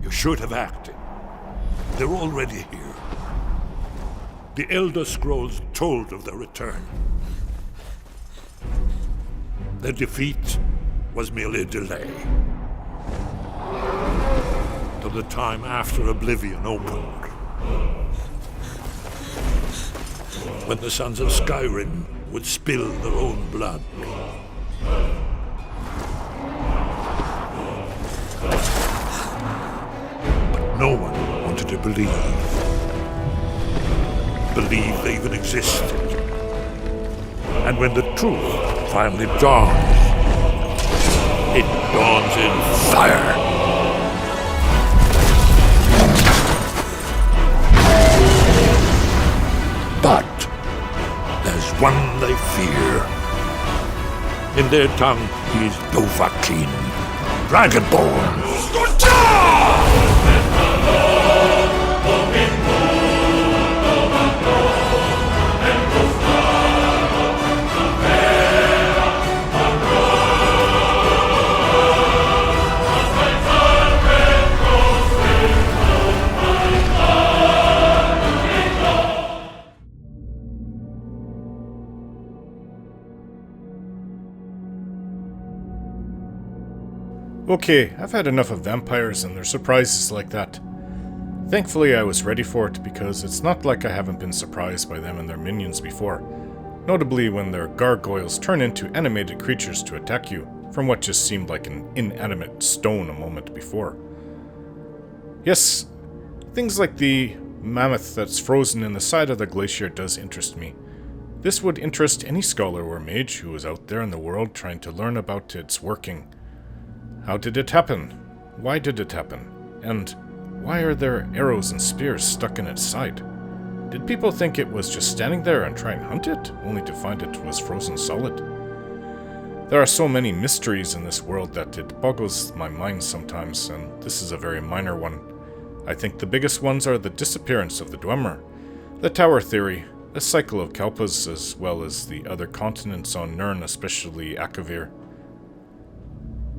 You should have acted. They're already here. The Elder Scrolls told of their return. Their defeat was merely a delay. Till the time after Oblivion opened. When the Sons of Skyrim would spill their own blood. But no one wanted to believe they even existed. And when the truth finally dawns, it dawns in fire. But there's one they fear. In their tongue, he is Dovahkiin, Dragonborn. Okay, I've had enough of vampires and their surprises like that. Thankfully I was ready for it because it's not like I haven't been surprised by them and their minions before. Notably when their gargoyles turn into animated creatures to attack you, from what just seemed like an inanimate stone a moment before. Yes, things like the mammoth that's frozen in the side of the glacier does interest me. This would interest any scholar or mage who is out there in the world trying to learn about its working. How did it happen? Why did it happen? And why are there arrows and spears stuck in its side? Did people think it was just standing there and try and hunt it, only to find it was frozen solid? There are so many mysteries in this world that it boggles my mind sometimes, and this is a very minor one. I think the biggest ones are the disappearance of the Dwemer, the tower theory, the cycle of Kalpas, as well as the other continents on Nirn, especially Akavir.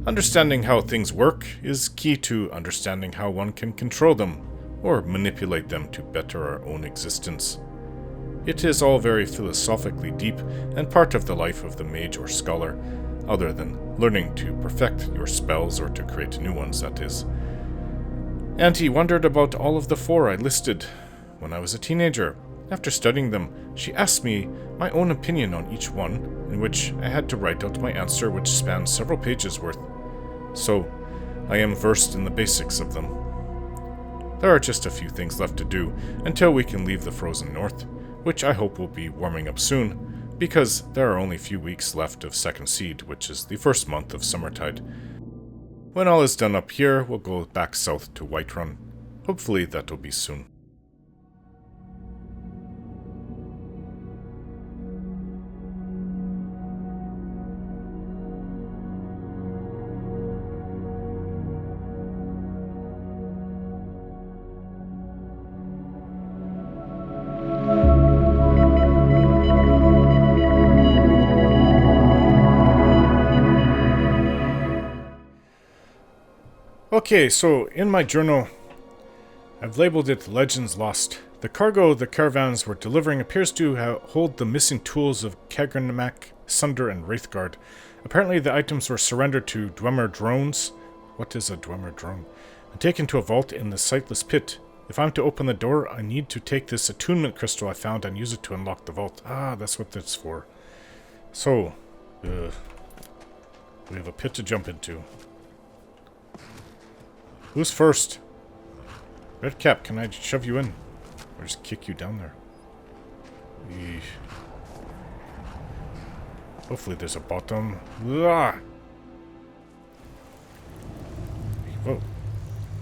Understanding how things work is key to understanding how one can control them, or manipulate them to better our own existence. It is all very philosophically deep, and part of the life of the mage or scholar, other than learning to perfect your spells or to create new ones, that is. Auntie wondered about all of the 4 I listed when I was a teenager. After studying them, she asked me my own opinion on each one, in which I had to write out my answer, which spans several pages worth. So, I am versed in the basics of them. There are just a few things left to do until we can leave the frozen north, which I hope will be warming up soon, because there are only a few weeks left of Second Seed, which is the first month of Summertide. When all is done up here, we'll go back south to Whiterun. Hopefully that'll be soon. Okay, so in my journal, I've labeled it Legends Lost. The cargo the caravans were delivering appears to hold the missing tools of Kagrenamak, Sunder, and Wraitguard. Apparently the items were surrendered to Dwemer drones. What is a Dwemer drone? And taken to a vault in the Sightless Pit. If I'm to open the door, I need to take this attunement crystal I found and use it to unlock the vault. Ah, that's what that's for. So, we have a pit to jump into. Who's first? Redcap, can I shove you in? Or just kick you down there? Eesh. Hopefully there's a bottom. Ah! Whoa.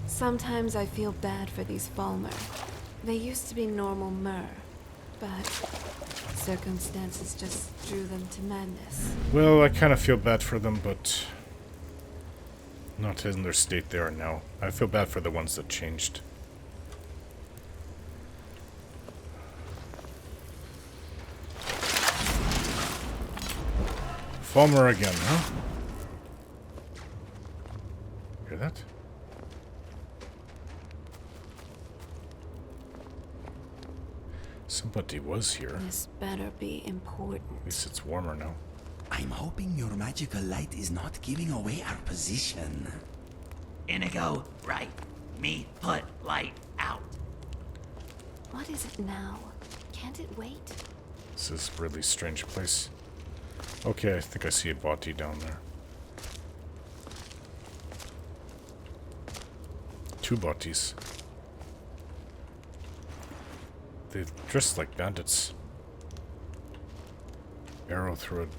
Sometimes I feel bad for these Falmer. They used to be normal mer, but circumstances just drew them to madness. Well, I kind of feel bad for them, but not in their state they are now. I feel bad for the ones that changed. Falmer again, huh? Hear that? Somebody was here. This better be important. At least it's warmer now. I'm hoping your magical light is not giving away our position. Inigo, right. Me put light out. What is it now? Can't it wait? This is a really strange place. Okay, I think I see a body down there. 2 bodies. They're dressed like bandits. Arrow through it.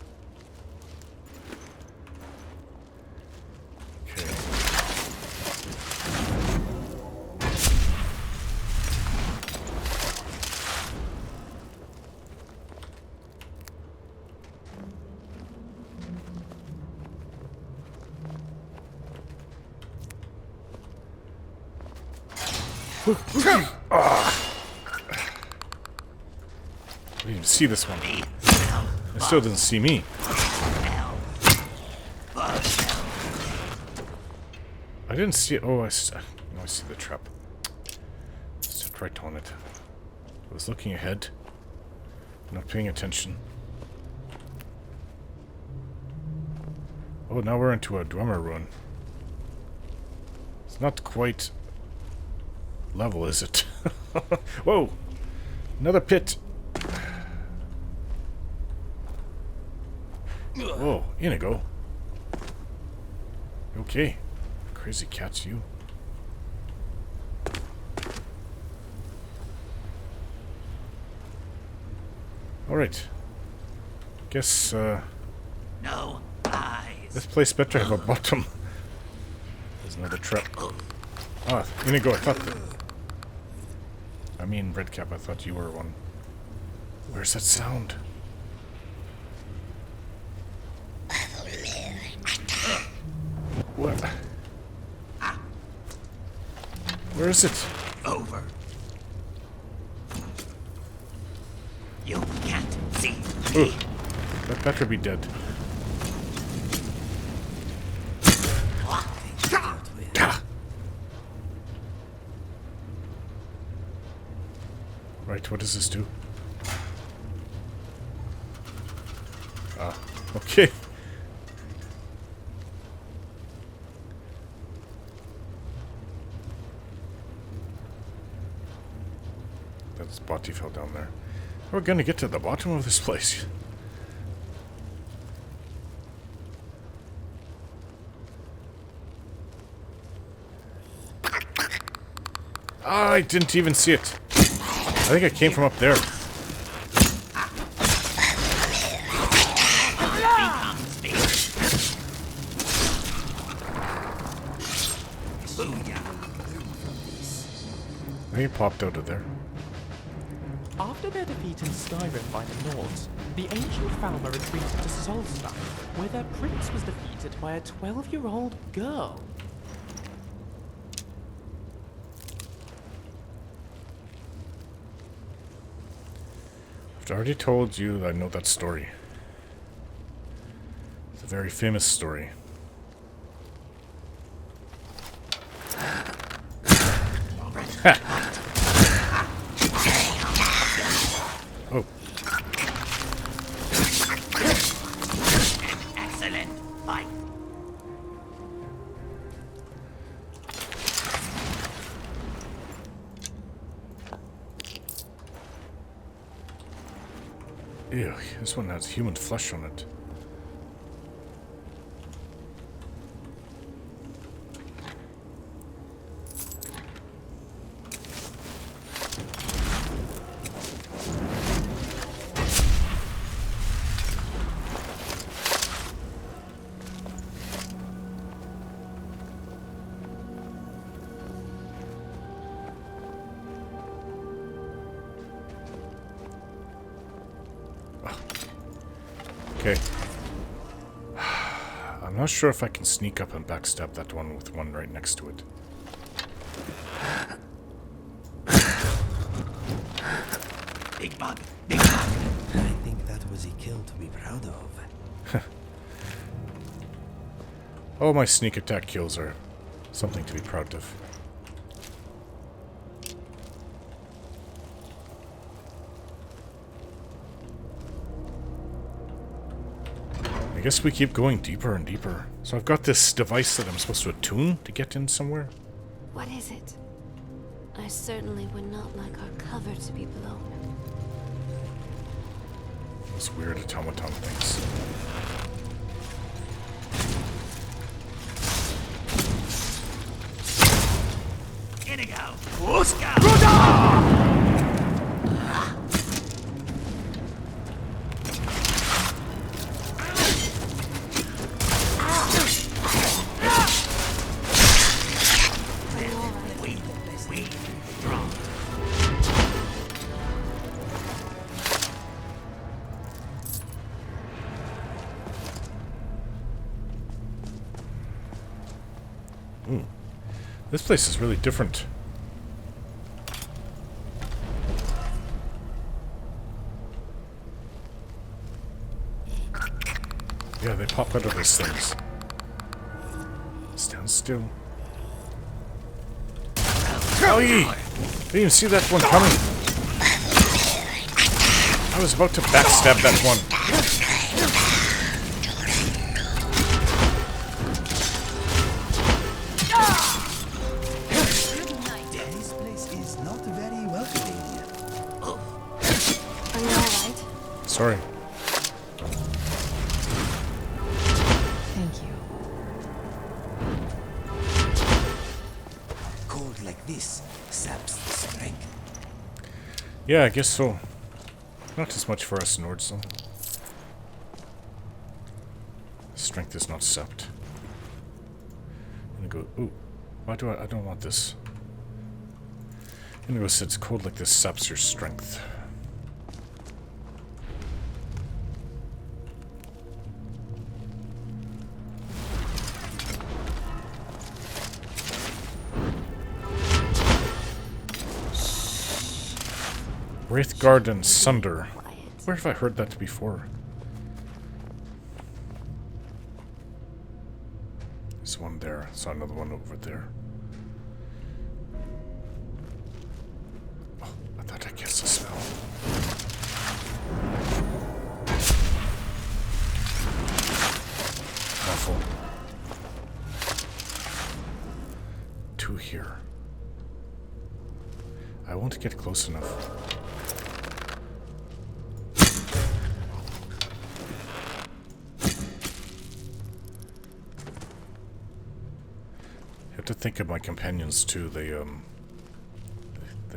Okay. I didn't even see this one. It still doesn't see me. I didn't see it. Oh, I see the trap. Stood right on it. I was looking ahead, not paying attention. Oh, now we're into a Dwemer Ruin. It's not quite level, is it? Whoa! Another pit! Whoa, Inigo. Okay. Crazy cat's you. Alright. Guess, No eyes. this place better have a bottom. There's another trap. Ah, Inigo, I thought that... I mean, Redcap, I thought you were one. Where's that sound? What? Where is it? Over. You can't see Ooh, me. that better be dead. Gah! Right, what does this do? Ah, okay. That spotty fell down there. We're gonna get to the bottom of this place. Ah, I didn't even see it. I think I came from up there. I think it popped out of there. After their defeat in Skyrim by the Nords, the ancient Falmer retreated to Solstheim, where their prince was defeated by a 12-year-old girl. I've already told you that I know that story. It's a very famous story. Ha! Oh. Excellent fight. Ew, this one has human flesh on it. Okay. I'm not sure if I can sneak up and backstab that one with one right next to it. Big bug. Big bug. I think that was a kill to be proud of. All my sneak attack kills are something to be proud of. guess we keep going deeper and deeper. So I've got this device that I'm supposed to attune to get in somewhere. What is it? I certainly would not like our cover to be blown. Those weird automaton things. Inigo! Uska! This place is really different. Yeah, they pop out of these things. Stand still. Golly! Didn't even see that one coming. I was about to backstab that one. This place is not very welcoming. Are you alright? Sorry. Thank you. Cold like this saps the strength. Yeah, I guess so. Not as much for us Nords, though. Strength is not sapped. I'm gonna go. Ooh, why do I don't want this. Indigo said it's cold like this saps your strength. Wraitguard and Sunder. Quiet. Where have I heard that before? There's one there. Saw another one over there. Oh, I thought I guessed the smell. Awful. Two here. I won't get close enough. To think of my companions too, they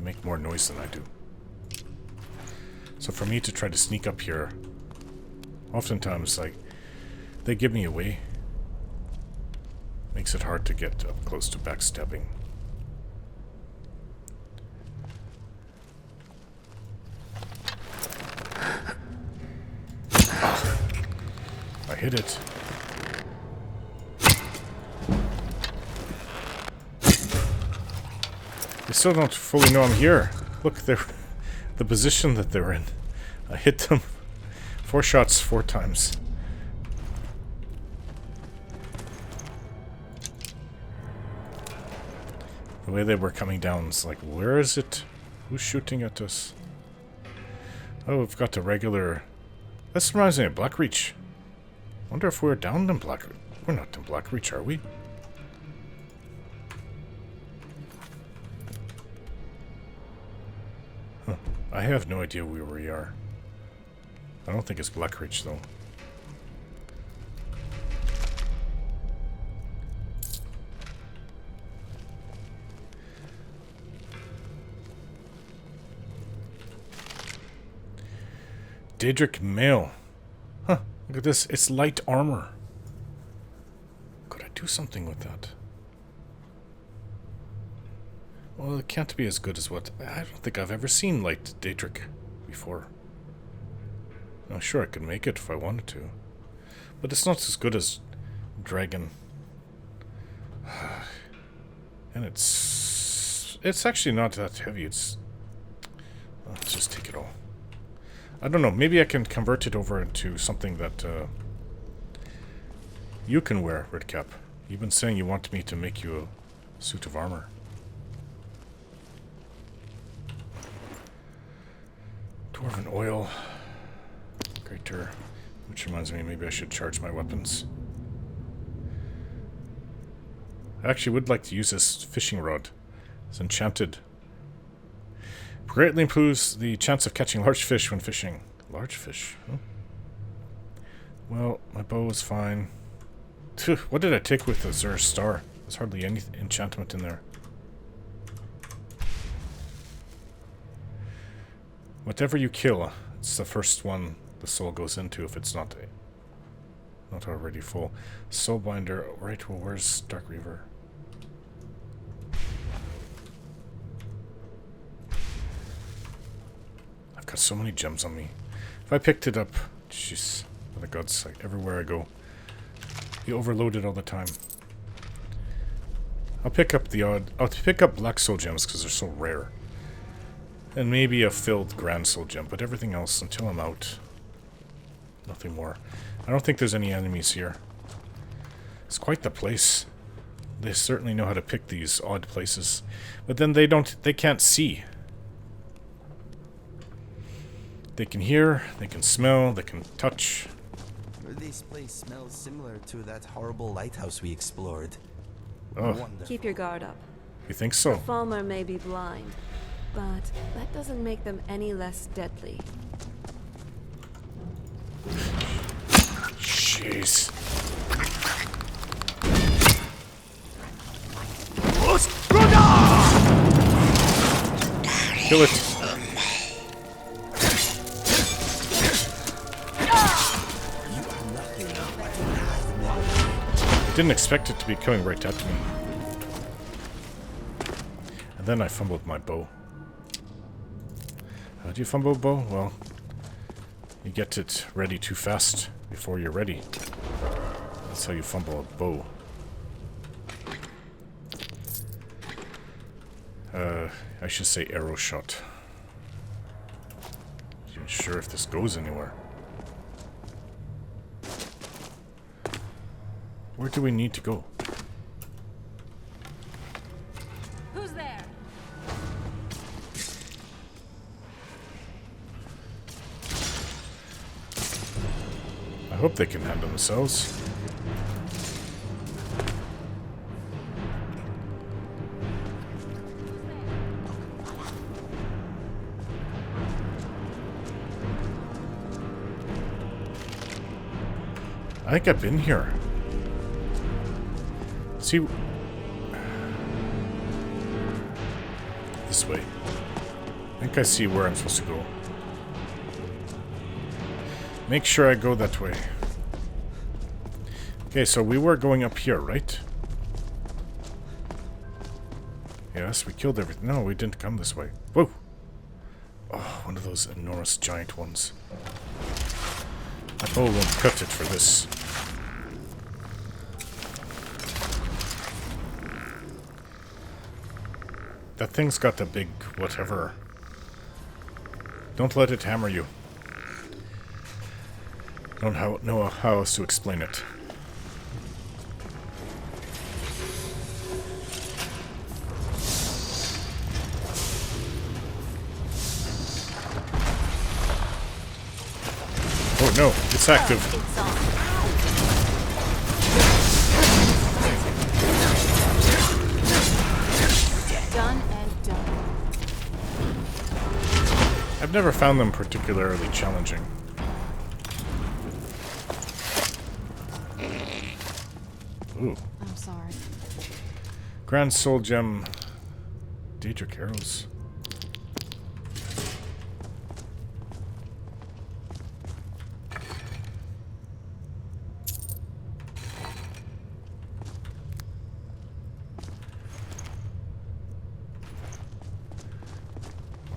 make more noise than I do. So for me to try to sneak up here, oftentimes like they give me away. Makes it hard to get up close to backstabbing. I hit it. They still don't fully know I'm here. Look, they're the position that they're in. I hit them 4 shots 4 times. The way they were coming down is like, where is it? Who's shooting at us? Oh, we've got the regular... This reminds me of Blackreach. Wonder if we're down in Blackreach. We're not in Blackreach, are we? I have no idea where we are. I don't think it's Blackreach, though. Daedric mail. Huh, look at this. It's light armor. Could I do something with that? Well, it can't be as good as what... I don't think I've ever seen light Daedric before. I'm sure I could make it if I wanted to. But it's not as good as Dragon. And it's actually not that heavy. Let's just take it all. I don't know. Maybe I can convert it over into something that you can wear, Redcap. You've been saying you want me to make you a suit of armor. Dwarven oil. Greater Which reminds me, maybe I should charge my weapons. I actually would like to use this fishing rod. It's enchanted. Greatly improves the chance of catching large fish when fishing. Large fish? Huh? Well, my bow is fine. Phew, what did I take with the Azure Star? There's hardly any enchantment in there. Whatever you kill, it's the first one the soul goes into if it's not already full. Soulbinder, right, well, where's Dark Reaver? I've got so many gems on me. If I picked it up, jeez, for the God's sake, everywhere I go. Be overloaded all the time. I'll pick up Black Soul gems because they're so rare. And maybe a filled Grand Soul gem, but everything else, until I'm out, nothing more. I don't think there's any enemies here. It's quite the place. They certainly know how to pick these odd places. But then they can't see. They can hear, they can smell, they can touch. This place smells similar to that horrible lighthouse we explored. Oh, Keep your guard up. you think so? Falmer may be blind, but that doesn't make them any less deadly. Jeez. Kill it. I didn't expect it to be coming right at me. And then I fumbled my bow. How do you fumble a bow? Well, you get it ready too fast before you're ready. That's how you fumble a bow. I should say arrow shot. Not even sure if this goes anywhere. Where do we need to go? Who's there? I hope they can handle themselves. I think I've been here. See, this way. I think I see where I'm supposed to go. Make sure I go that way. Okay, so we were going up here, right? Yes, we killed everything. No, we didn't come this way. Whoa! Oh, one of those enormous giant ones. My bow won't cut it for this. That thing's got a big whatever. Don't let it hammer you. Don't know how else to explain it. Oh no, it's active. Done and done. I've never found them particularly challenging. Ooh. I'm sorry. Grand Soul Gem. Daedric arrows.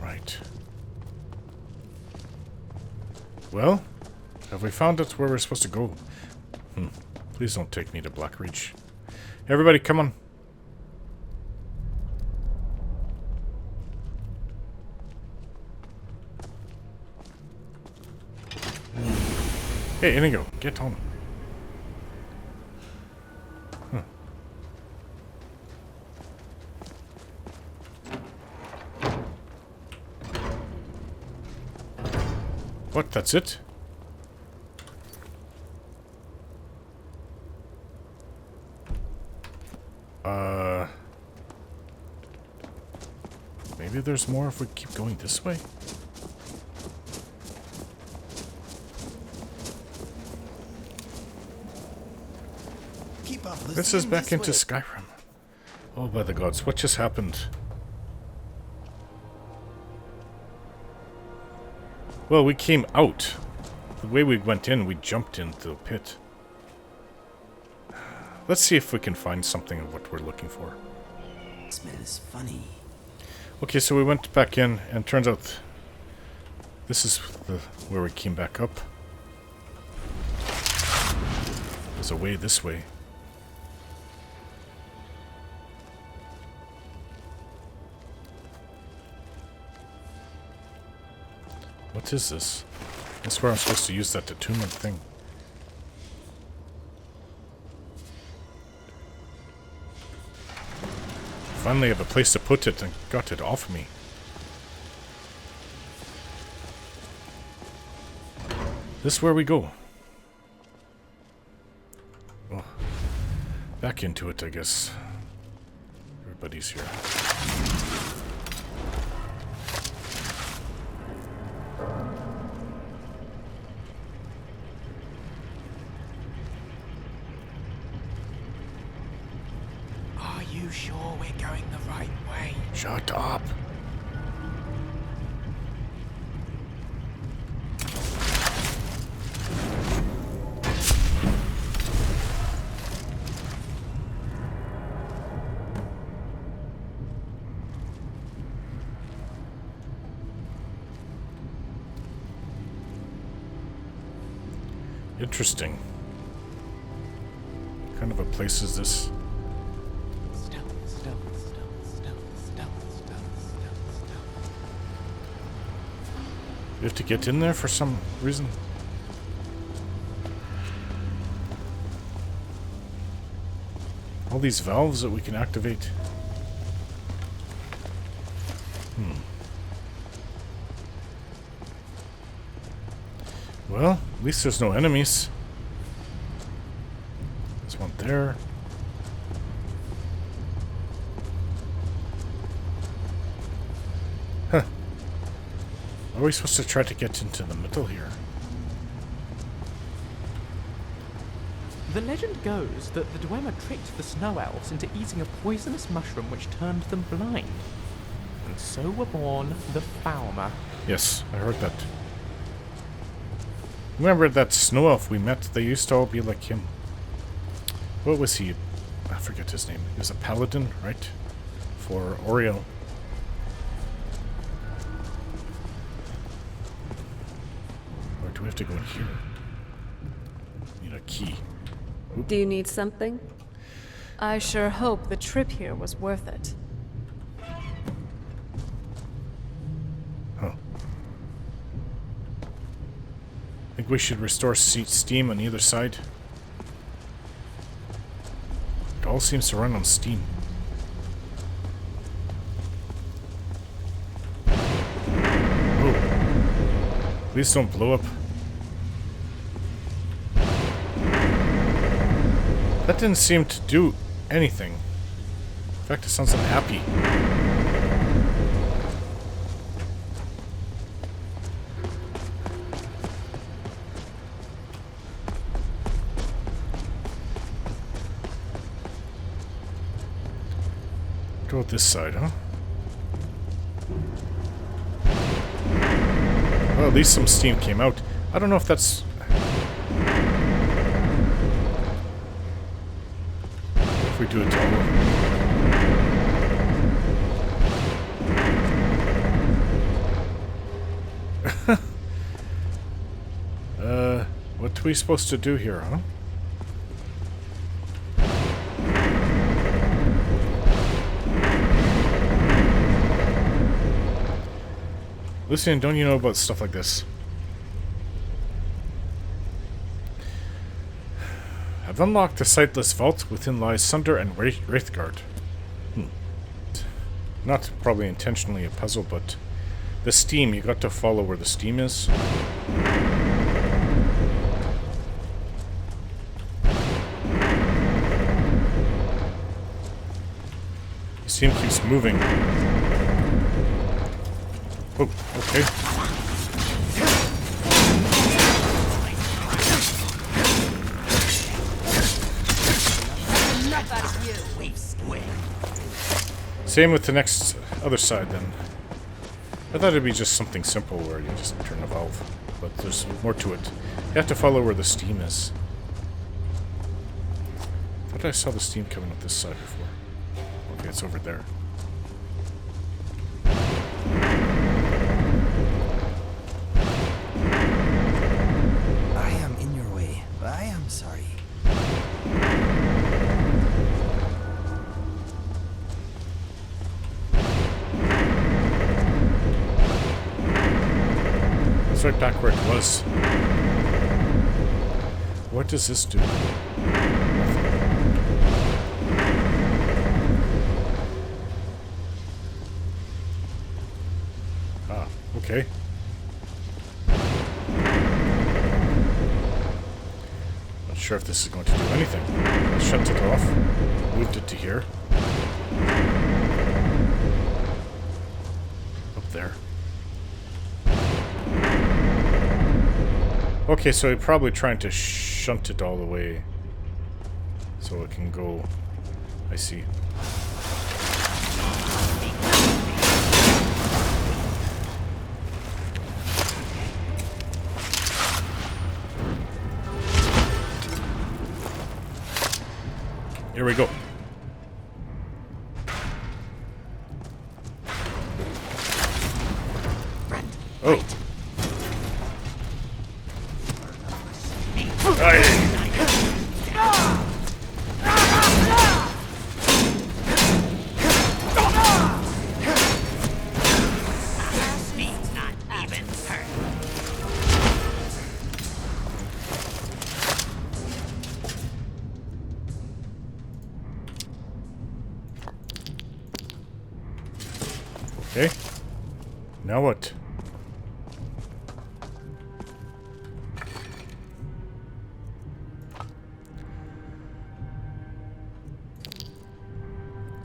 Right. Well, have we found it where we're supposed to go? Please don't take me to Blackreach. Everybody, come on. Hey, Inigo, get on. Huh. What, that's it? Maybe there's more if we keep going this way? Keep up the This is steam back this into way. Skyrim. Oh, by the gods, what just happened? Well, we came out. The way we went in, we jumped into the pit. Let's see if we can find something of what we're looking for. Smells funny. Okay, so we went back in, and turns out this is where we came back up. There's a way this way. What is this? That's where I'm supposed to use that attunement thing. Finally have a place to put it and got it off me. This is where we go. Oh, back into it, I guess. Everybody's here. Are you sure we're going the right way? Shut up. Interesting. What kind of a place is this? Stealth. You have to get in there for some reason? All these valves that we can activate. Well, at least there's no enemies. There's one there. Huh. Are we supposed to try to get into the middle here? The legend goes that the Dwemer tricked the snow elves into eating a poisonous mushroom which turned them blind. And so were born the Falmer. Yes, I heard that. Remember that snow elf we met? They used to all be like him. What was he? I forget his name. He was a paladin, right? For Oriel. Or do we have to go in here? Need a key. Do you need something? I sure hope the trip here was worth it. Huh. I think we should restore steam on either side. It all seems to run on steam. Oh. Please don't blow up. That didn't seem to do anything. In fact, it sounds unhappy. Go with this side, huh? Well, at least some steam came out. I don't know if that's... if we do it all. What are we supposed to do here, huh? Lucian, don't you know about stuff like this? I've unlocked the sightless vault. Within lies Sunder and Wraitguard. Not probably intentionally a puzzle, but the steam, you got to follow where the steam is. The steam keeps moving. Oh, okay. Same with the next other side then. I thought it'd be just something simple where you just turn the valve, but there's more to it. You have to follow where the steam is. I thought I saw the steam coming up this side before. Okay, it's over there. I am in your way. I am sorry. It's right back where it was. What does this do? Ah, okay. Not sure if this is going to do anything. I shut it off, moved it to here. Up there. Okay, so you're probably trying to shunt it all the way so it can go. I see. Here we go. Oh. Okay. Now what?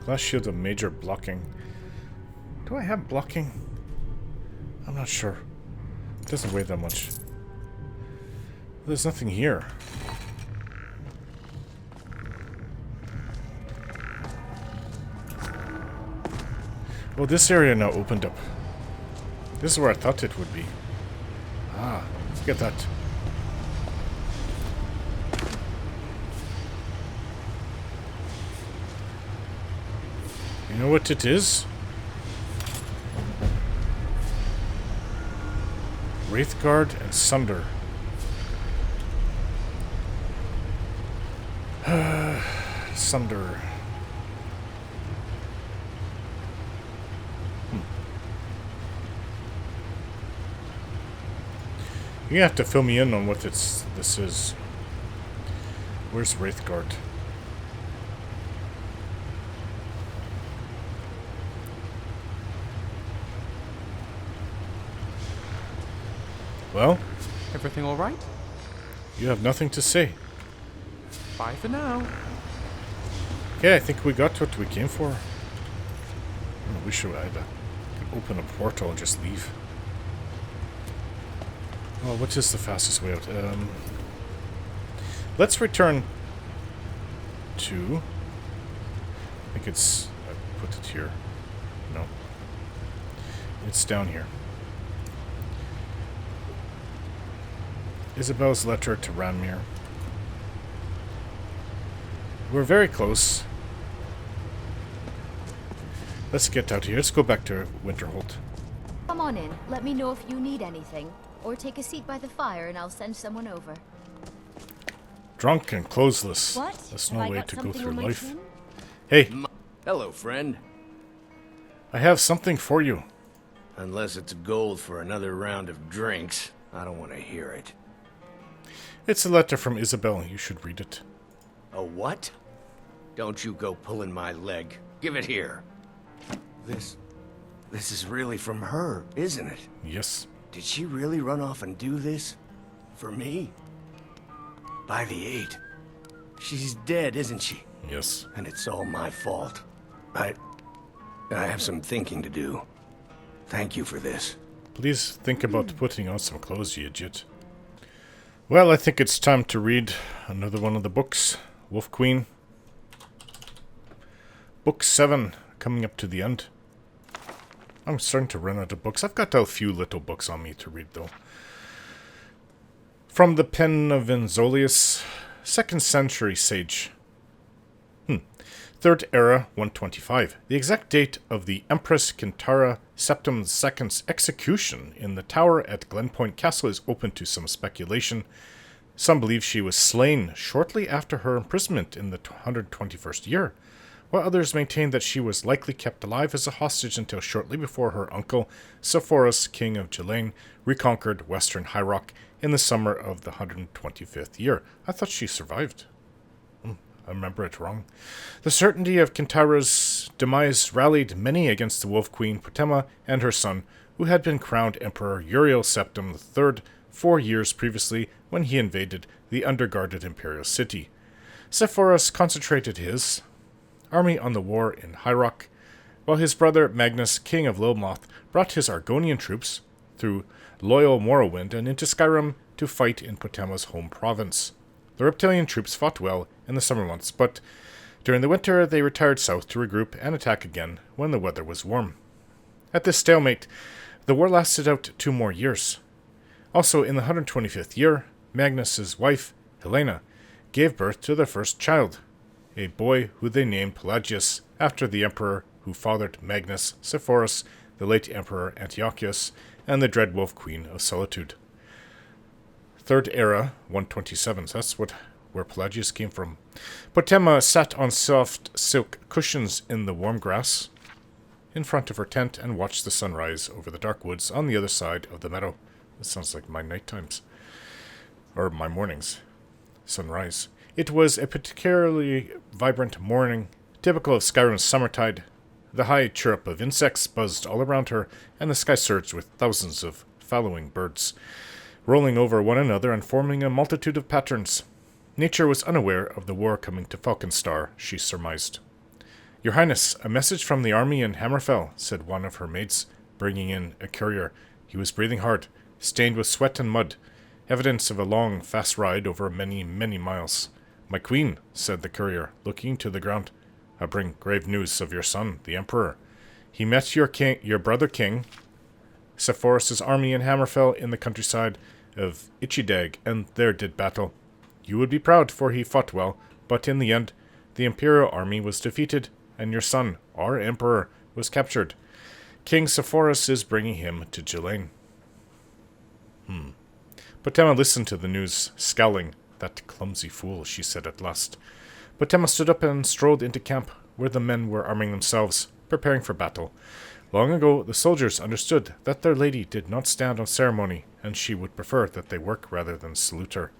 Glass shield of major blocking. Do I have blocking? I'm not sure. It doesn't weigh that much. There's nothing here. Well, this area now opened up. This is where I thought it would be. Ah, let's get that. You know what it is? Wraitguard and Sunder. Sunder. You have to fill me in on what this is. Where's Wraitguard? Well? Everything all right? You have nothing to say. Bye for now. Okay, I think we got what we came for. I wish I'd open a portal and just leave. Oh, what is the fastest way out? Let's return to... I think it's... I put it here. No. It's down here. Isabel's letter to Ranmir. We're very close. Let's get out of here. Let's go back to Winterhold. Come on in. Let me know if you need anything. Or take a seat by the fire and I'll send someone over. Drunk and clothesless. What? That's Have no I way got to go something through on my life. chin? Hey, Hello, friend. I have something for you. Unless it's gold for another round of drinks, I don't want to hear it. It's a letter from Isabel. You should read it. A what? Don't you go pulling my leg. Give it here. This is really from her, isn't it? Yes. Did she really run off and do this? For me? By the 8. She's dead, isn't she? Yes. And it's all my fault. I have some thinking to do. Thank you for this. Please think about putting on some clothes, you idiot. Well, I think it's time to read another one of the books. Wolf Queen. Book 7, coming up to the end. I'm starting to run out of books. I've got a few little books on me to read, though. From the pen of Enzolius, 2nd century sage. 3rd era, 125. The exact date of the Empress Kintara Septim II's execution in the tower at Glenpoint Castle is open to some speculation. Some believe she was slain shortly after her imprisonment in the 121st year, while others maintain that she was likely kept alive as a hostage until shortly before her uncle, Sepphoris, king of Gelain, reconquered western High Rock in the summer of the 125th year. I thought she survived. I remember it wrong. The certainty of Kintara's demise rallied many against the Wolf Queen Potema and her son, who had been crowned Emperor Uriel Septim III 4 years previously when he invaded the underguarded imperial city. Sepphoris concentrated his army on the war in High Rock, while his brother Magnus, king of Lilmoth, brought his Argonian troops through loyal Morrowind and into Skyrim to fight in Potema's home province. The Reptilian troops fought well in the summer months, but during the winter they retired south to regroup and attack again when the weather was warm. At this stalemate, the war lasted out 2 more years. Also, in the 125th year, Magnus's wife, Helena, gave birth to their first child, a boy who they named Pelagius, after the emperor who fathered Magnus, Sepphoris, the late Emperor Antiochus, and the dread Wolf Queen of Solitude. 3rd era, 127. So that's where Pelagius came from. Potema sat on soft silk cushions in the warm grass in front of her tent and watched the sunrise over the dark woods on the other side of the meadow. That sounds like my night times. Or my mornings. Sunrise. It was a particularly vibrant morning, typical of Skyrim's summertide. The high chirrup of insects buzzed all around her, and the sky surged with thousands of following birds, rolling over one another and forming a multitude of patterns. Nature was unaware of the war coming to Falkenstar, she surmised. "Your Highness, a message from the army in Hammerfell," said one of her maids, bringing in a courier. He was breathing hard, stained with sweat and mud, evidence of a long, fast ride over many, many miles. "My queen," said the courier, looking to the ground, "I bring grave news of your son, the Emperor. He met your brother king, Sepphoris' army in Hammerfell in the countryside of Ichidag, and there did battle. You would be proud, for he fought well, but in the end, the Imperial army was defeated, and your son, our Emperor, was captured. King Sepphoris is bringing him to Gelain." Potema listened to the news, scowling. "That clumsy fool," she said at last. Potema stood up and strolled into camp, where the men were arming themselves, preparing for battle. Long ago, the soldiers understood that their lady did not stand on ceremony, and she would prefer that they work rather than salute her.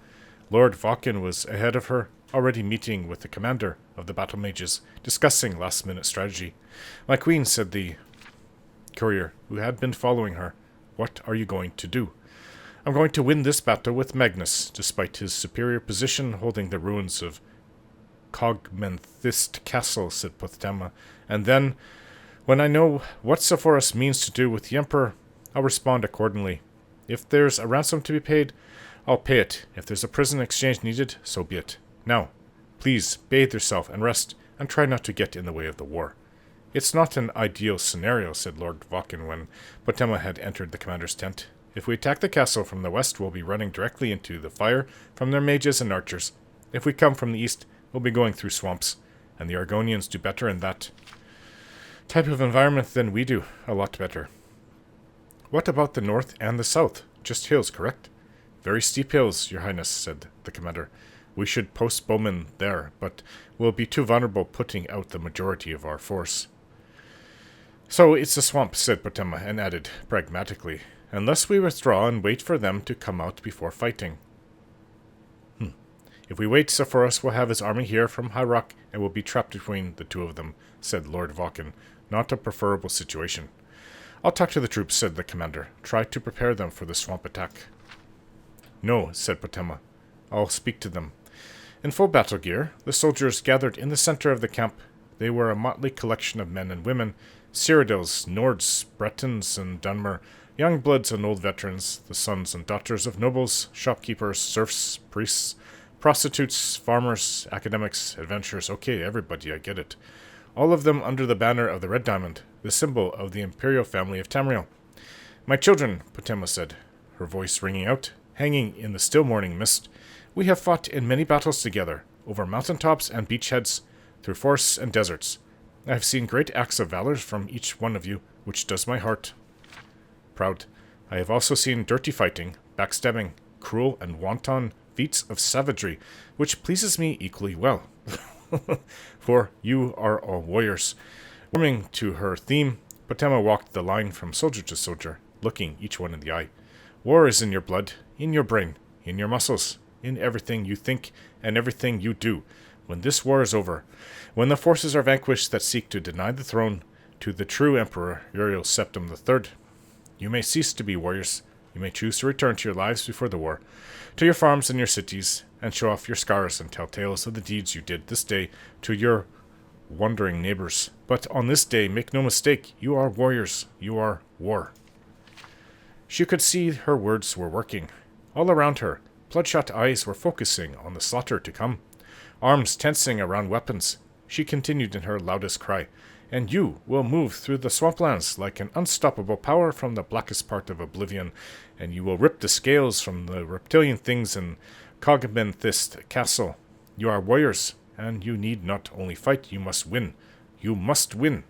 Lord Vakin was ahead of her, already meeting with the commander of the battle mages, discussing last-minute strategy. "My queen," said the courier, who had been following her, "what are you going to do?" "I'm going to win this battle with Magnus, despite his superior position holding the ruins of Cogmenthist Castle," said Potema, "and then, when I know what Sepphoris means to do with the Emperor, I'll respond accordingly. If there's a ransom to be paid, I'll pay it. If there's a prison exchange needed, so be it. Now, please bathe yourself and rest, and try not to get in the way of the war." "It's not an ideal scenario," said Lord Vakin when Potema had entered the commander's tent. "If we attack the castle from the west, we'll be running directly into the fire from their mages and archers. If we come from the east, we'll be going through swamps, and the Argonians do better in that type of environment than we do, a lot better." "What about the north and the south? Just hills, correct?" "Very steep hills, your highness," said the commander. "We should post bowmen there, but we'll be too vulnerable putting out the majority of our force." "So it's a swamp," said Potema, and added, pragmatically, "unless we withdraw and wait for them to come out before fighting." "If we wait, Sepphoris will have his army here from High Rock, and we'll be trapped between the two of them," said Lord Vakin. "Not a preferable situation." "I'll talk to the troops," said the commander. "Try to prepare them for the swamp attack." "No," said Potema. "I'll speak to them." In full battle gear, the soldiers gathered in the center of the camp. They were a motley collection of men and women, Cyrodiils, Nords, Bretons, and Dunmer, Young bloods and old veterans, the sons and daughters of nobles, shopkeepers, serfs, priests, prostitutes, farmers, academics, adventurers. Okay, everybody, I get it. All of them under the banner of the Red Diamond, the symbol of the imperial family of Tamriel. My children, Potema said, her voice ringing out, hanging in the still morning mist. We have fought in many battles together, over mountaintops and beachheads, through forests and deserts. I have seen great acts of valor from each one of you, which does my heart proud. I have also seen dirty fighting, backstabbing, cruel and wanton feats of savagery, which pleases me equally well. For you are all warriors. Warming to her theme, Potema walked the line from soldier to soldier, looking each one in the eye. War is in your blood, in your brain, in your muscles, in everything you think and everything you do. When this war is over, when the forces are vanquished that seek to deny the throne to the true Emperor Uriel Septim III, you may cease to be warriors. You may choose to return to your lives before the war, to your farms and your cities, and show off your scars and tell tales of the deeds you did this day to your wandering neighbors. But on this day, make no mistake, you are warriors. You are war. She could see her words were working. All around her, bloodshot eyes were focusing on the slaughter to come. Arms tensing around weapons, she continued in her loudest cry. And you will move through the swamplands like an unstoppable power from the blackest part of oblivion, and you will rip the scales from the reptilian things in Cogbenthist Castle. You are warriors, and you need not only fight, you must win. You must win.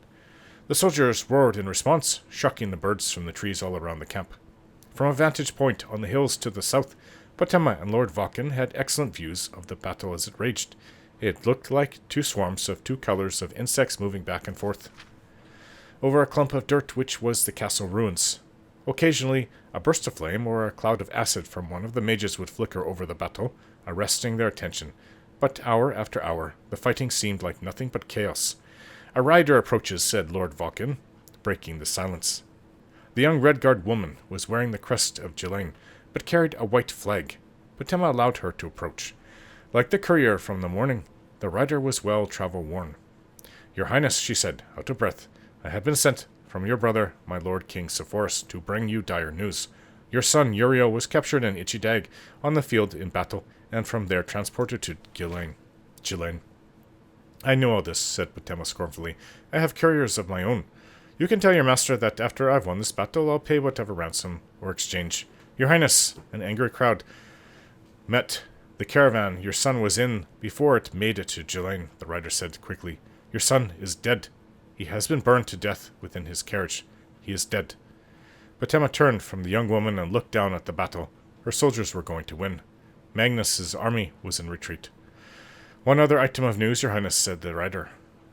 The soldiers roared in response, shocking the birds from the trees all around the camp. From a vantage point on the hills to the south, Potema and Lord Vulcan had excellent views of the battle as it raged. It looked like two swarms of two colors of insects moving back and forth over a clump of dirt which was the castle ruins. Occasionally, a burst of flame or a cloud of acid from one of the mages would flicker over the battle, arresting their attention. But hour after hour, the fighting seemed like nothing but chaos. A rider approaches, said Lord Vulcan, breaking the silence. The young Redguard woman was wearing the crest of Ghislaine, but carried a white flag. Potema allowed her to approach. Like the courier from the morning, the rider was well travel-worn. Your Highness, she said, out of breath, I have been sent from your brother, my Lord King Sephoris, to bring you dire news. Your son Uriel was captured in Ichidag on the field in battle, and from there transported to Ghislaine. I know all this, said Potema scornfully. I have couriers of my own. You can tell your master that after I've won this battle, I'll pay whatever ransom or exchange. Your Highness, an angry crowd met the caravan your son was in before it made it to Ghislaine, the rider said quickly. Your son is dead. He has been burned to death within his carriage. He is dead. Potema turned from the young woman and looked down at the battle. Her soldiers were going to win. Magnus's army was in retreat. One other item of news, Your Highness, said the rider.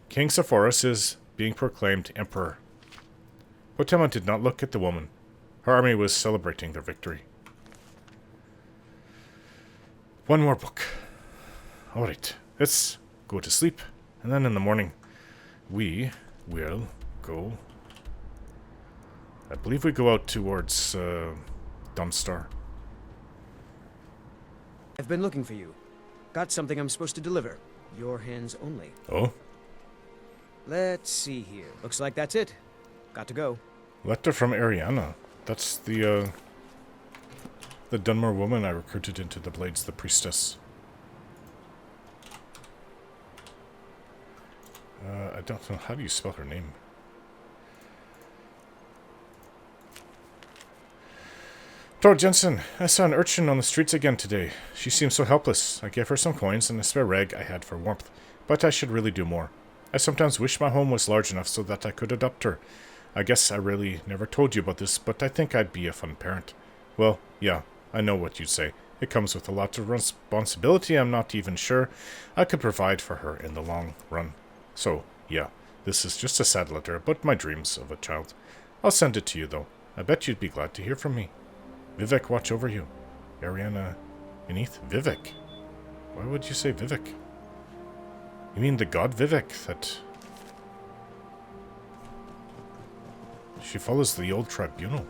King Sephoris is being proclaimed emperor. Potema did not look at the woman. Her army was celebrating their victory. One more book. All right, let's go to sleep, and then in the morning we will go. I believe we go out towards Dunstar. I've been looking for you. Got something I'm supposed to deliver. Your hands only. Oh? Let's see here. Looks like that's it. Got to go. Letter from Ariana. That's the Dwemer woman I recruited into the Blades, the priestess. I don't know. How do you spell her name? Tor Jensen, I saw an urchin on the streets again today. She seemed so helpless. I gave her some coins and a spare rag I had for warmth, but I should really do more. I sometimes wish my home was large enough so that I could adopt her. I guess I really never told you about this, but I think I'd be a fun parent. Well, yeah, I know what you'd say. It comes with a lot of responsibility. I'm not even sure I could provide for her in the long run. So, yeah, this is just a sad letter about my dreams of a child. I'll send it to you, though. I bet you'd be glad to hear from me. Vivek, watch over you. Ariana beneath Vivek. Why would you say Vivek? You mean the god Vivek that... She follows the old tribunal.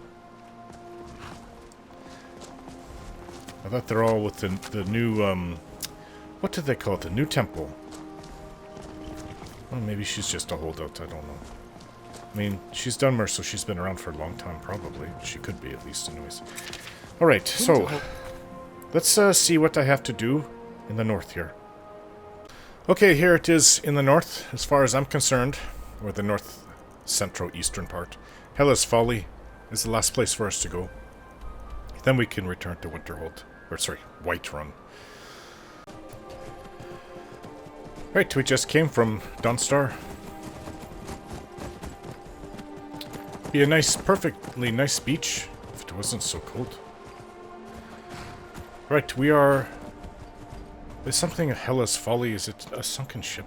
I thought they're all with the new, what did they call it? The new temple. Well, maybe she's just a holdout, I don't know. I mean, she's Dwemer, so she's been around for a long time, probably. She could be, at least, anyways. Alright, so... let's see what I have to do in the north here. Okay, here it is in the north, as far as I'm concerned. Or the north central eastern part. Hellas Folly is the last place for us to go. Then we can return to Winterhold. Or, sorry, Whiterun. Right, we just came from Dawnstar. Be a nice, perfectly nice beach if it wasn't so cold. Right, we are... There's something at Hellas Folly. Is it a sunken ship?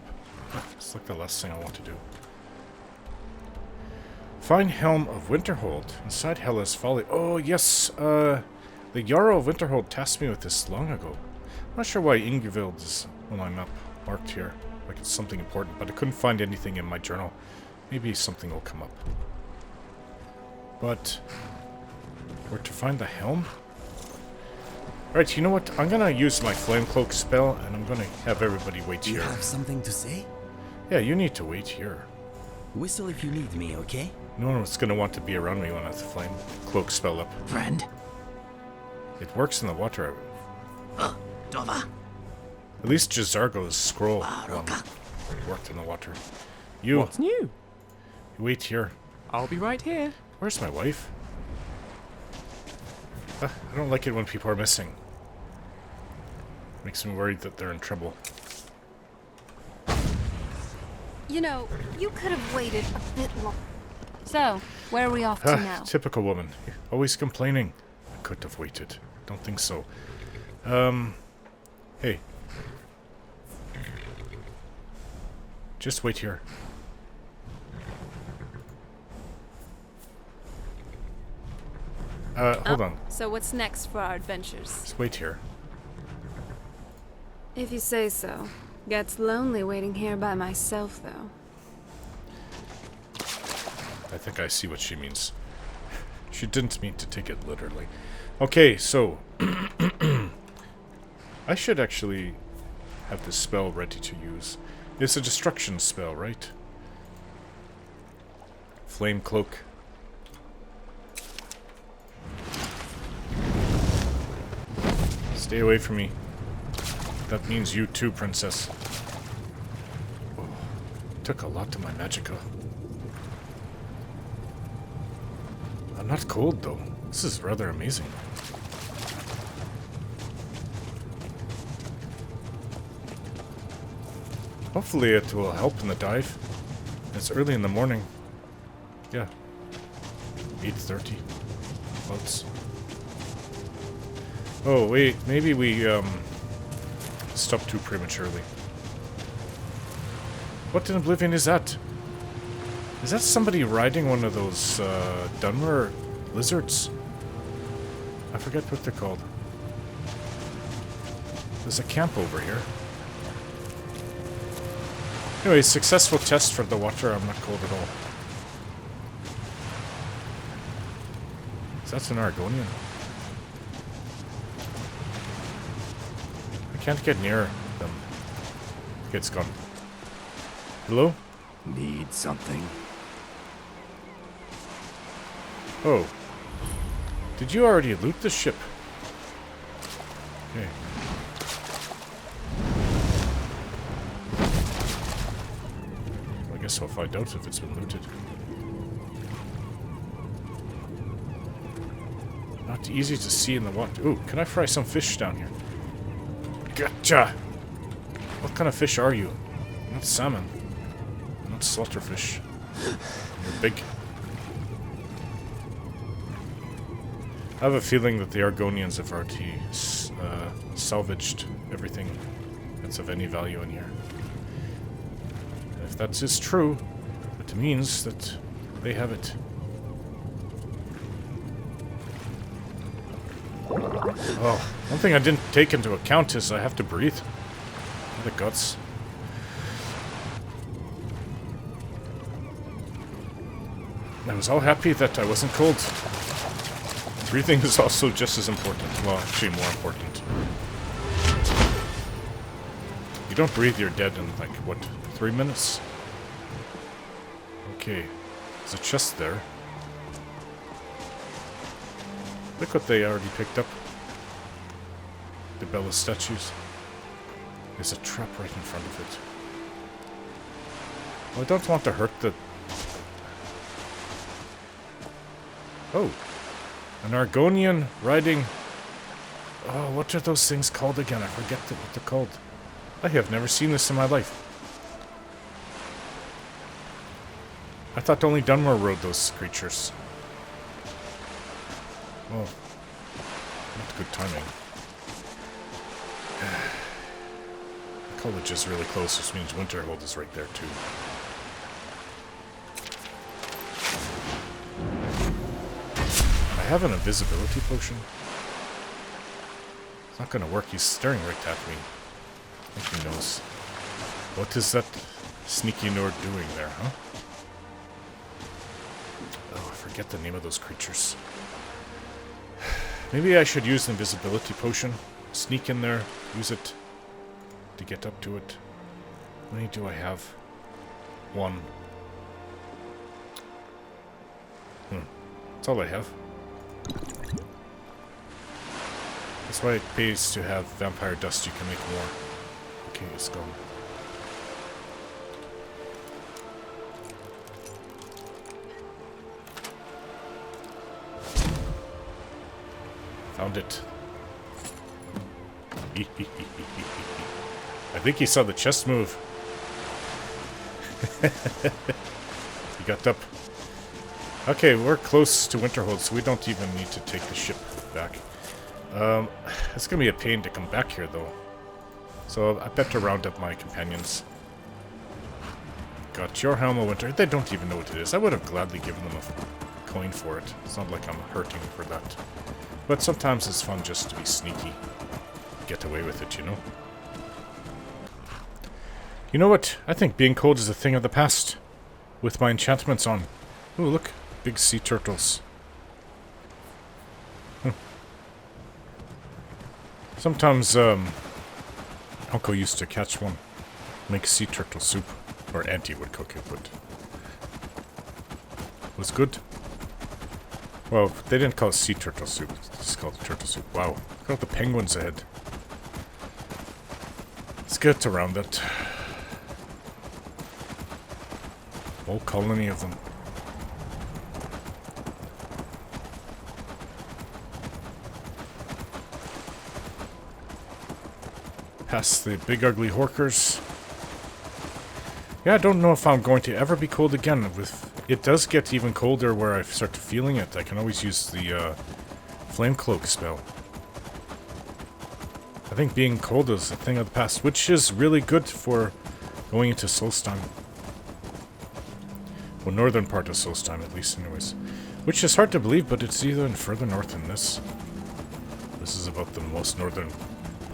It's like the last thing I want to do. Find Helm of Winterhold inside Hellas Folly. Oh, yes. The Jarl of Winterhold tasked me with this long ago. I'm not sure why Ingvild is on my map marked here. Like it's something important, but I couldn't find anything in my journal. Maybe something will come up. But where to find the helm? Right, you know what? I'm gonna use my flame cloak spell, and I'm gonna have everybody wait Do you here. have something to say? Yeah, you need to wait here. Whistle if you need me, okay? No one's gonna want to be around me when I have the flame cloak spell up. Friend? It works in the water. Dova? At least Jazargo's scroll worked in the water. You What's new? wait here. I'll be right here. Where's my wife? I don't like it when people are missing. Makes me worried that they're in trouble. You know, you could have waited a bit longer. So, where are we off to now? Typical woman. Always complaining. I could have waited. Don't think so. Hey. Just wait here. Hold on. So what's next for our adventures? Just wait here. If you say so. Gets lonely waiting here by myself, though. I think I see what she means. She didn't mean to take it literally. Okay, so... I should actually have this spell ready to use. It's a destruction spell, right? Flame cloak. Stay away from me. That means you too, princess. Oh, took a lot to my magicka. I'm not cold, though. This is rather amazing. Hopefully it will help in the dive. It's early in the morning. Yeah. 8:30. Boats. Oh, wait. Maybe we, stopped too prematurely. What in oblivion is that? Is that somebody riding one of those, Dwemer lizards? I forget what they're called. There's a camp over here. Anyway, successful test for the water. I'm not cold at all. Is that an Argonian? I can't get near them. Okay, it's gone. Hello? Need something? Oh. Did you already loot the ship? Okay. Well, I guess I'll find out if it's been looted. Not easy to see in the water. Ooh, can I fry some fish down here? Gotcha! What kind of fish are you? Not salmon. Not slaughterfish. You're big. I have a feeling that the Argonians have already salvaged everything that's of any value in here. And if that is true, it means that they have it. Oh, one thing I didn't take into account is I have to breathe. The guts. I was all happy that I wasn't cold. Breathing is also just as important. Well, actually more important. You don't breathe, you're dead in like, what, 3 minutes? Okay. There's a chest there. Look what they already picked up. The Bella statues. There's a trap right in front of it. Well, I don't want to hurt the... Oh! An Argonian riding... Oh, what are those things called again? I forget what they're called. I have never seen this in my life. I thought only Dunmore rode those creatures. Well, not good timing. The college is really close, which means Winterhold is right there too. I have an invisibility potion. It's not gonna work, he's staring right at me. I think he knows. What is that sneaky Nord doing there, huh? Oh, I forget the name of those creatures. Maybe I should use the invisibility potion. Sneak in there, use it to get up to it. How many do I have? One. That's all I have. That's why it pays to have vampire dust, you can make more. Okay, it's gone. Found it. I think he saw the chest move. He got up. Okay, we're close to Winterhold, so we don't even need to take the ship back. It's gonna be a pain to come back here, though. So I better round up my companions. Got your Helm of Winter. They don't even know what it is. I would have gladly given them a coin for it. It's not like I'm hurting for that. But sometimes it's fun just to be sneaky. Get away with it, you know? You know what? I think being cold is a thing of the past. With my enchantments on. Ooh, look. Big sea turtles. Sometimes, Uncle used to catch one. Make sea turtle soup. Or Auntie would cook it, but... it was good. Well, they didn't call it sea turtle soup. It's called turtle soup. Wow. Look at all the penguins ahead. Let's get around it. Whole colony of them. Past the big ugly horkers. Yeah, I don't know if I'm going to ever be cold again. It does get even colder where I start feeling it. I can always use the flame cloak spell. I think being cold is a thing of the past, which is really good for going into Solstheim. Well, northern part of Solstheim, at least, anyways. Which is hard to believe, but it's even further north than this. This is about the most northern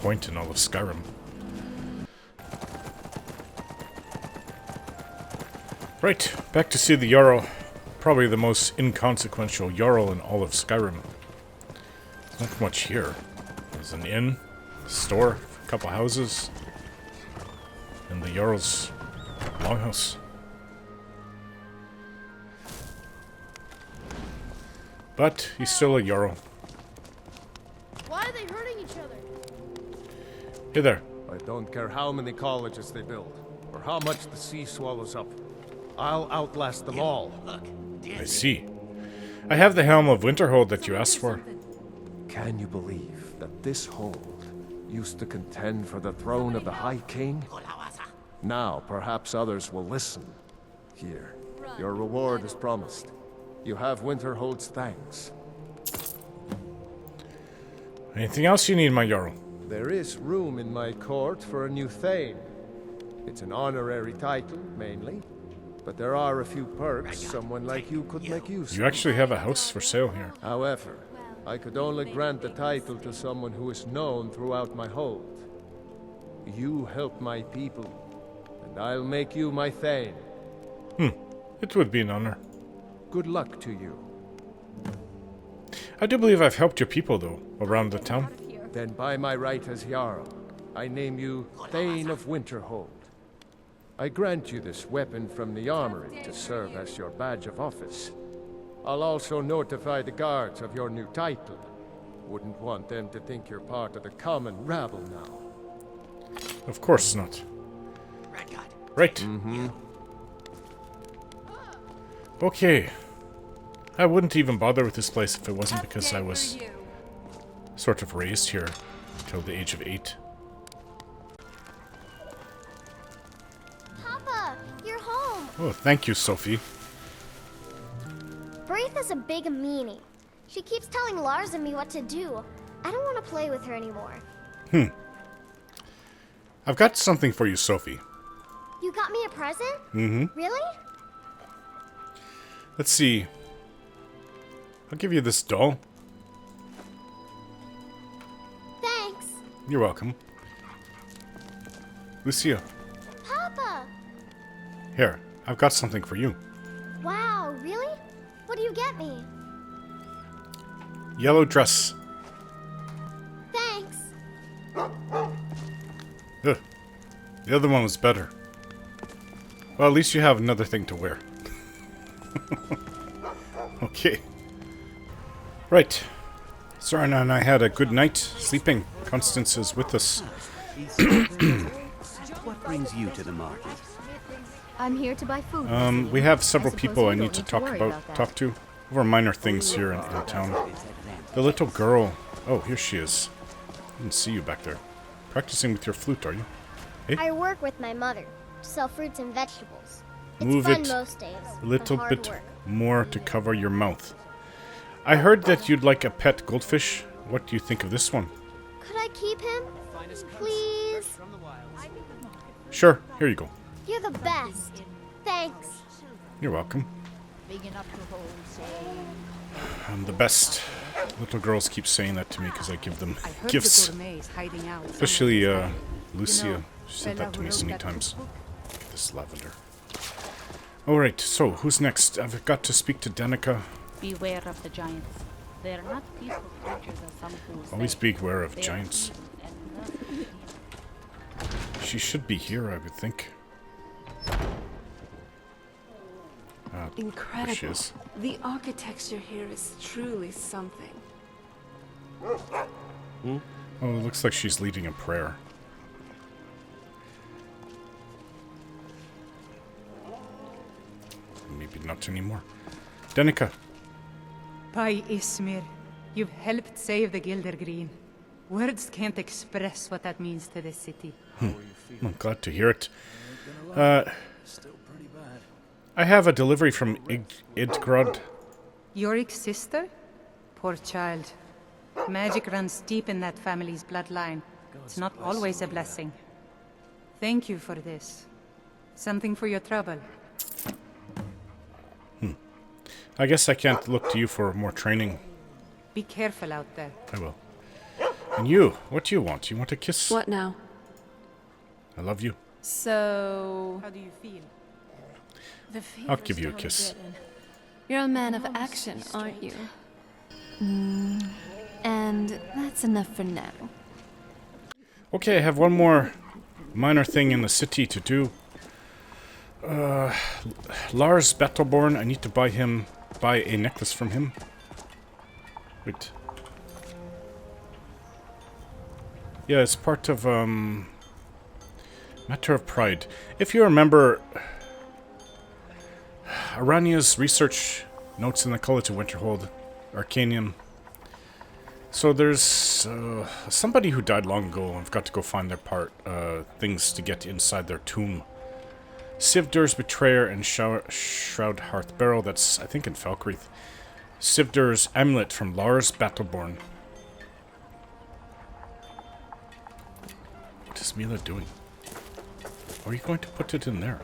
point in all of Skyrim. Right, back to see the Jarl. Probably the most inconsequential Jarl in all of Skyrim. There's not much here. There's an inn, a store, a couple houses, and the Jarl's longhouse. But he's still a Jarl. Why are they hurting each other? Hey there. I don't care how many colleges they build, or how much the sea swallows up. I'll outlast them all. I see. I have the Helm of Winterhold that you asked for. Can you believe that this hold used to contend for the throne of the High King? Now, perhaps others will listen. Here, your reward is promised. You have Winterhold's thanks. Anything else you need, my Jarl? There is room in my court for a new Thane. It's an honorary title, mainly. But there are a few perks someone like you could make use of. You actually have a house for sale here. However, I could only grant the title to someone who is known throughout my hold. You help my people, and I'll make you my Thane. It would be an honor. Good luck to you. I do believe I've helped your people, though, around the town. Then by my right as Jarl, I name you Thane of Winterhold. I grant you this weapon from the armory to serve as your badge of office. I'll also notify the guards of your new title. Wouldn't want them to think you're part of the common rabble now. Of course not. Right. Okay. I wouldn't even bother with this place if it wasn't because I was sort of raised here till the age of 8. Papa, you're home. Oh, thank you, Sophie. Braitha's a big meanie. She keeps telling Lars and me what to do. I don't want to play with her anymore. I've got something for you, Sophie. You got me a present? Really? Let's see. I'll give you this doll. Thanks. You're welcome. Lucia, Papa! here. I've got something for you. Wow, really? What do you get me? Yellow dress. Thanks. Ugh. The other one was better. Well, at least you have another thing to wear. Okay. Right. Sarna and I had a good night sleeping. Constance is with us. What brings you to the market? I'm here to buy food. We have several I suppose people you I don't need to need to talk worry about about that. talk to over minor things here in town. The little girl. Oh, here she is. I didn't see you back there. Practicing with your flute, are you? I work with my mother to sell fruits and vegetables. It's Move fun it most days. a but little hard bit work. more to cover your mouth. I heard that you'd like a pet goldfish. What do you think of this one? Could I keep him? Please? Sure, here you go. You're the best. Thanks. You're welcome. I'm the best. Little girls keep saying that to me because I give them gifts. Especially Lucia. She said that to me so many times. Get this lavender. Alright, so who's next? I've got to speak to Danica. Beware of the giants. They're not peaceful creatures as some fools Always say. beware of They're giants. evil and nothing. She should be here, I would think. There she Incredible. is. The architecture here is truly something. Oh, it looks like she's leading a prayer. Maybe not anymore. Danica. By Ismir, you've helped save the Gilder Green. Words can't express what that means to this city. I'm glad to hear it. I have a delivery from Idgrod. Yorik's sister? Poor child. Magic runs deep in that family's bloodline. It's not always a blessing. Thank you for this. Something for your trouble. I guess I can't look to you for more training. Be careful out there. I will. And you, what do you want? You want a kiss? What now? I love you. So... How do you feel? The I'll give you a kiss. You're a man of action, aren't you? And that's enough for now. Okay, I have one more minor thing in the city to do. Lars Battleborn, I need to buy a necklace from him. Wait. Yeah, it's part of, Matter of Pride. If you remember, Arania's research notes in the Color to Winterhold, Arcanium. So there's somebody who died long ago. I've got to go find their things to get inside their tomb. Sivdur's Betrayer and Shroud Hearth Barrow. That's, I think, in Falkreath. Sivdur's Amulet from Lars Battleborn. What is Mila doing? Are you going to put it in there?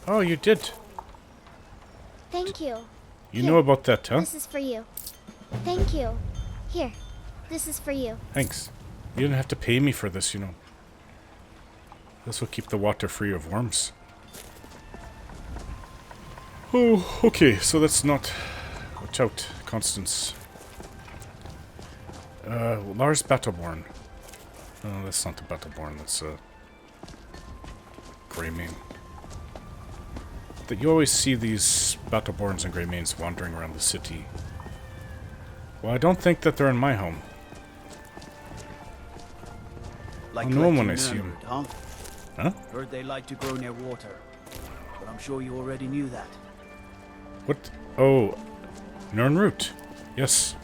Oh, you did. Thank you. You know about that, huh? This is for you. Thank you. Here, this is for you. Thanks. You didn't have to pay me for this, you know. This will keep the water free of worms. Oh, okay, so that's not... Watch out, Constance. Lars Battleborn. Oh, that's not the Battleborn, that's Greymane. That you always see these Battleborns and Greymanes wandering around the city. Well, I don't think that they're in my home. Like I'll know 'em when I collecting see 'em. Nurmud, huh? Huh? Heard they like to grow near water. But I'm sure you already knew that. What? Oh, Nirnroot. Yes.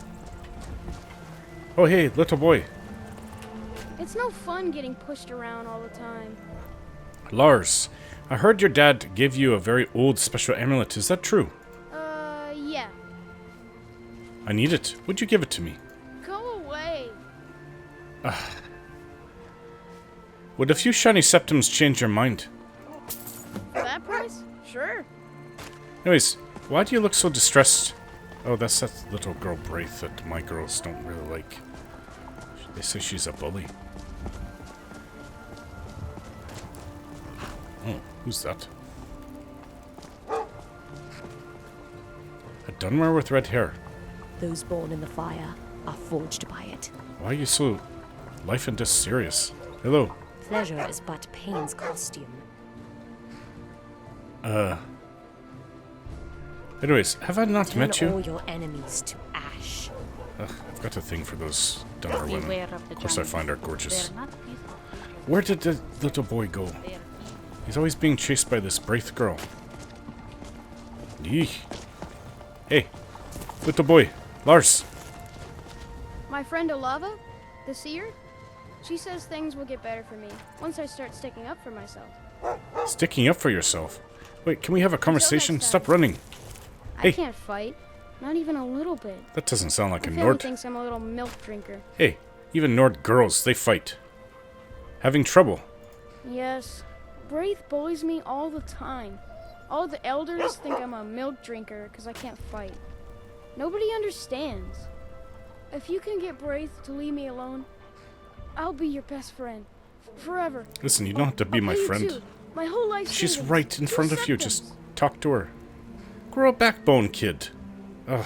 Oh, hey, little boy. It's no fun getting pushed around all the time. Lars, I heard your dad gave you a very old special amulet. Is that true? Yeah. I need it. Would you give it to me? Go away. Would a few shiny septums change your mind? For that price? Sure. Anyways, why do you look so distressed? Oh, that's that little girl Braith that my girls don't really like. They say she's a bully. Oh, who's that? A Dwemer with red hair. Those born in the fire are forged by it. Why are you so life and death serious? Hello. Pleasure is but pain's costume. Anyways, have I not met you? Turn all your enemies to ash. Ugh, I've got a thing for those Dwemer women. Beware of the Of course I giants. find her gorgeous. They're not peaceful. Where did the little boy go? He's always being chased by this Braith girl. Eek. Hey, little boy, Lars. My friend Olava, the seer, she says things will get better for me once I start sticking up for myself. Sticking up for yourself? Wait, can we have a conversation? Stop running. I Hey, can't fight, not even a little bit. that doesn't sound like a My family Nord. thinks I'm a little milk drinker. Hey, even Nord girls, they fight. Having trouble. Yes, Braith bullies me all the time. All the elders think I'm a milk drinker because I can't fight. Nobody understands. If you can get Braith to leave me alone, I'll be your best friend. Forever. Listen, you don't have to be I'll my pay you friend. too. My whole life. She's right in front of you. Just talk to her. Grow a backbone, kid. Ugh.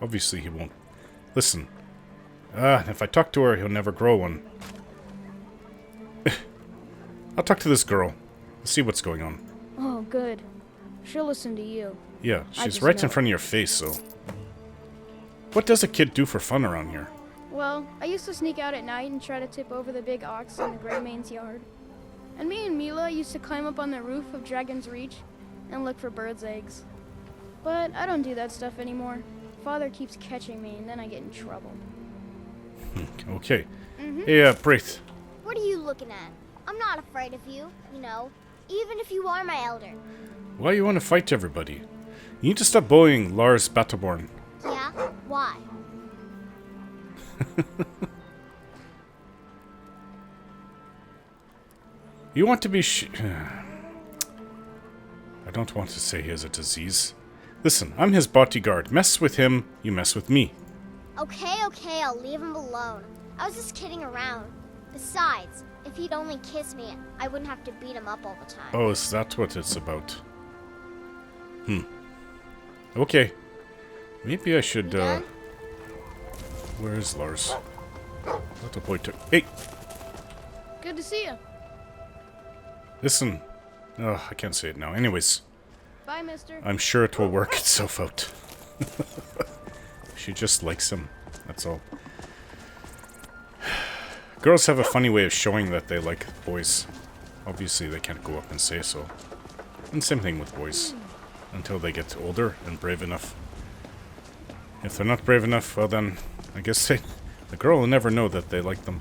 Obviously he won't. Listen. If I talk to her, he'll never grow one. I'll talk to this girl. See what's going on. Oh, good. She'll listen to you. Yeah, I she's just right know. in front of your face, so... What does a kid do for fun around here? Well, I used to sneak out at night and try to tip over the big ox in the Greymane's yard. And me and Mila used to climb up on the roof of Dragon's Reach and look for birds' eggs. But I don't do that stuff anymore. Father keeps catching me and then I get in trouble. Okay. Mhm. Hey, Braith. What are you looking at? I'm not afraid of you, you know, even if you are my elder. Why you want to fight everybody? You need to stop bullying Lars Battleborn. Yeah? Why? You want to be I don't want to say he has a disease. Listen, I'm his bodyguard. Mess with him, you mess with me. Okay, I'll leave him alone. I was just kidding around. Besides, if he'd only kiss me, I wouldn't have to beat him up all the time. Oh, is that what it's about? Okay. Maybe I should, Where is Lars? Little boy took... Hey! Good to see you. Listen. Oh, I can't say it now. Anyways. Bye, mister. I'm sure it will work itself out. She just likes him. That's all. Girls have a funny way of showing that they like boys. Obviously, they can't go up and say so. And same thing with boys. Until they get older and brave enough. If they're not brave enough, well then, I guess the girl will never know that they like them.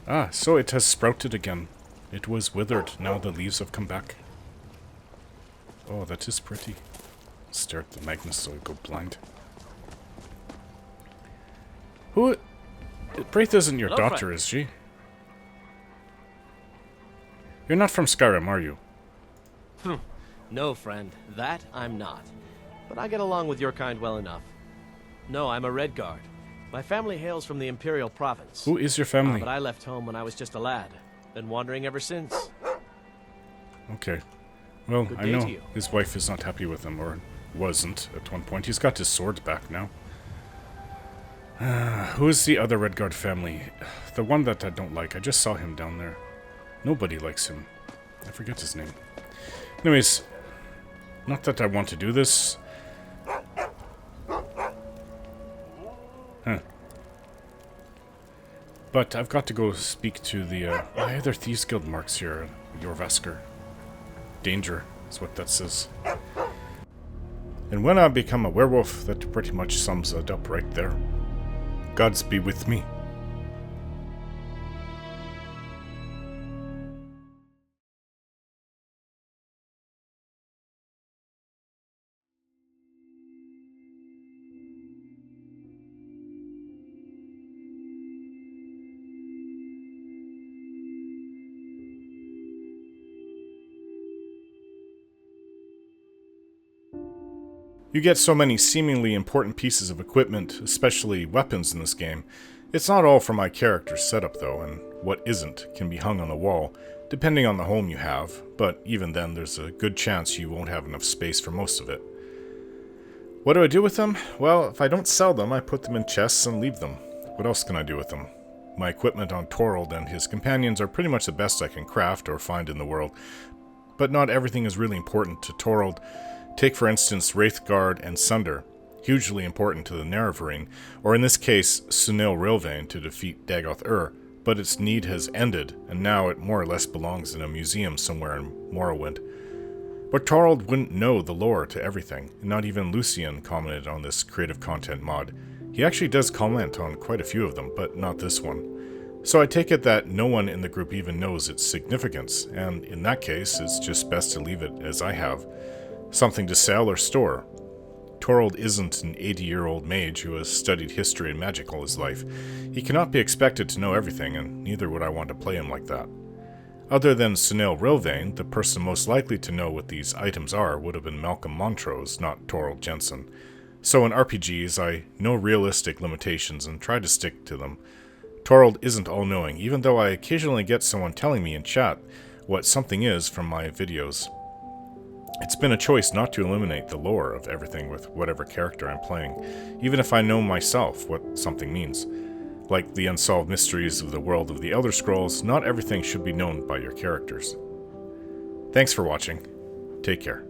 Ah, so it has sprouted again. It was withered, now the leaves have come back. Oh, that is pretty. Stare at the Magnus so I go blind. Who... Braith isn't your Hello, daughter, friend. is she? You're not from Skyrim, are you? No, friend. That I'm not. But I get along with your kind well enough. No, I'm a Wraitguard. My family hails from the Imperial Province. Who is your family? But I left home when I was just a lad. Been wandering ever since. Okay. Well, Good I day know to you. his wife is not happy with him, or wasn't at one point. He's got his sword back now. Who is the other Wraitguard family? The one that I don't like. I just saw him down there. Nobody likes him. I forget his name. Anyways, not that I want to do this. Huh. But I've got to go speak to the, why are there Thieves Guild marks here? Jorvaskr. Danger is what that says. And when I become a werewolf, that pretty much sums it up right there. Gods be with me. You get so many seemingly important pieces of equipment, especially weapons in this game. It's not all for my character's setup though, and what isn't can be hung on the wall, depending on the home you have, but even then there's a good chance you won't have enough space for most of it. What do I do with them? Well, if I don't sell them, I put them in chests and leave them. What else can I do with them? My equipment on Torald and his companions are pretty much the best I can craft or find in the world, but not everything is really important to Torald. Take for instance Wraitguard and Sunder, hugely important to the Nerevarine, or in this case Sunil Rilvain to defeat Dagoth Ur, but its need has ended, and now it more or less belongs in a museum somewhere in Morrowind. But Torald wouldn't know the lore to everything, and not even Lucian commented on this creative content mod. He actually does comment on quite a few of them, but not this one. So I take it that no one in the group even knows its significance, and in that case it's just best to leave it as I have. Something to sell or store. Torald isn't an 80-year-old mage who has studied history and magic all his life. He cannot be expected to know everything, and neither would I want to play him like that. Other than Sunil Rilvain, the person most likely to know what these items are would have been Malcolm Montrose, not Torald Jensen. So in RPGs, I know realistic limitations and try to stick to them. Torald isn't all-knowing, even though I occasionally get someone telling me in chat what something is from my videos. It's been a choice not to eliminate the lore of everything with whatever character I'm playing, even if I know myself what something means. Like the unsolved mysteries of the world of the Elder Scrolls, not everything should be known by your characters. Thanks for watching. Take care.